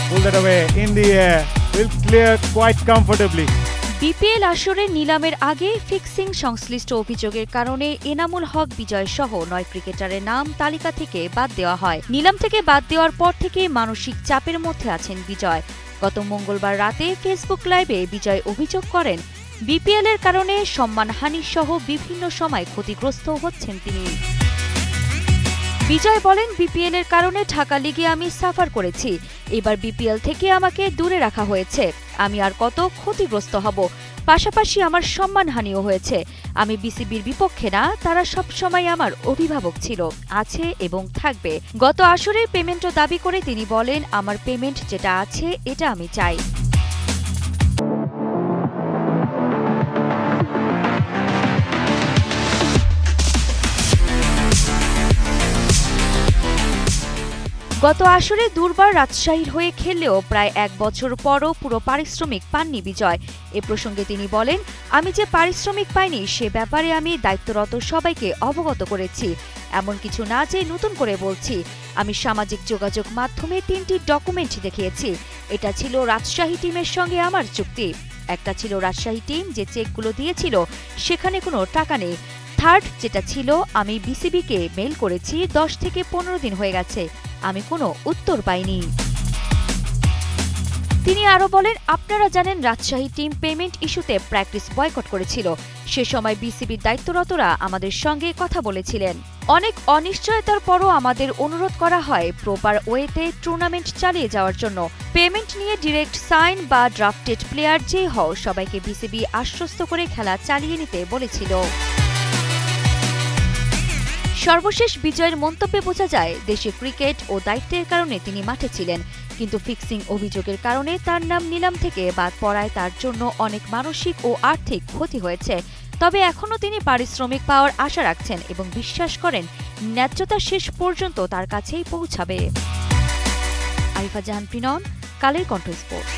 pull that away in the air. Will clear quite comfortably. BPL আসরের নিলামের আগে fixing সংশ্লিষ্ট অভিযোগের কারণে এনামুল হক বিজয় সহ ৯ ক্রিকেটারের নাম তালিকা থেকে বাদ দেওয়া হয়। নিলাম থেকে বাদ দেওয়ার পর থেকে মানসিক চাপের মধ্যে আছেন বিজয়। গত মঙ্গলবার রাতে ফেসবুক লাইভে বিজয় অভিযোগ করেন, বিপিএল এর কারণে সম্মানহানি সহ বিভিন্ন সময় ক্ষতিগ্রস্ত হচ্ছেন তিনি। বিজয় বলেন, বিপিএল এর কারণে ঢাকা লিগে আমি সাফার করেছি। এবার বিপিএল থেকে আমাকে দূরে রাখা হয়েছে। আমি আর কত ক্ষতিগ্রস্ত হব। পাশাপাশি আমার সম্মানহানিও হয়েছে। আমি বিসিবির বিপক্ষে না, তারা সবসময় আমার অভিভাবক ছিল, আছে এবং থাকবে। গত আসরের পেমেন্টও দাবি করে তিনি বলেন, আমার পেমেন্ট যেটা আছে এটা আমি চাই। গত আসরে দুর্বার রাজশাহীর হয়ে খেললেও প্রায় ১ বছর পরও পুরো পারিশ্রমিক পাননি বিজয়। এ প্রসঙ্গে তিনি বলেন, আমি যে পারিশ্রমিক পাইনি সে ব্যাপারে আমি দায়িত্বরত সবাইকে অবগত করেছি। এমন কিছু না যে নতুন করে বলছি। আমি সামাজিক যোগাযোগ মাধ্যমে ৩টি ডকুমেন্ট দেখিয়েছি। এটা ছিল রাজশাহী টিমের সঙ্গে আমার চুক্তি। একটা ছিল রাজশাহী টিম যে চেকগুলো দিয়েছিল সেখানে কোনো টাকা নেই। থার্ড যেটা ছিল, আমি বিসিবিকে মেইল করেছি, ১০ থেকে ১৫ দিন হয়ে গেছে, আমি কোনো উত্তর পাইনি। তিনি আরো বলেন, আপনারা জানেন রাজশাহী টিম পেমেন্ট ইস্যুতে প্র্যাকটিস বয়কট করেছিল। সে সময় বিসিবির দায়িত্বরতরা আমাদের সঙ্গে কথা বলেছিলেন। অনেক অনিশ্চয়তার পরও আমাদের অনুরোধ করা হয় প্রপার ওয়েতে টুর্নামেন্ট চালিয়ে যাওয়ার জন্য। পেমেন্ট নিয়ে ডিরেক্ট সাইন বা ড্রাফটেড প্লেয়ার যে হও, সবাইকে বিসিবি আশ্বস্ত করে খেলা চালিয়ে নিতে বলেছিল। সর্বশেষ বিজয়ের মন্তব্যে বোঝা যায়, দেশে ক্রিকেট ও দায়িত্বের কারণে তিনি মাঠে ছিলেন, কিন্তু ফিক্সিং অভিযোগের কারণে তার নাম নিলাম থেকে বাদ পড়ায় তার জন্য অনেক মানসিক ও আর্থিক ক্ষতি হয়েছে। তবে এখনও তিনি পারিশ্রমিক পাওয়ার আশা রাখছেন এবং বিশ্বাস করেন ন্যায্যতা শেষ পর্যন্ত তার কাছেই পৌঁছাবে। আরিফা জাহান, কালের কণ্ঠ স্পোর্টস।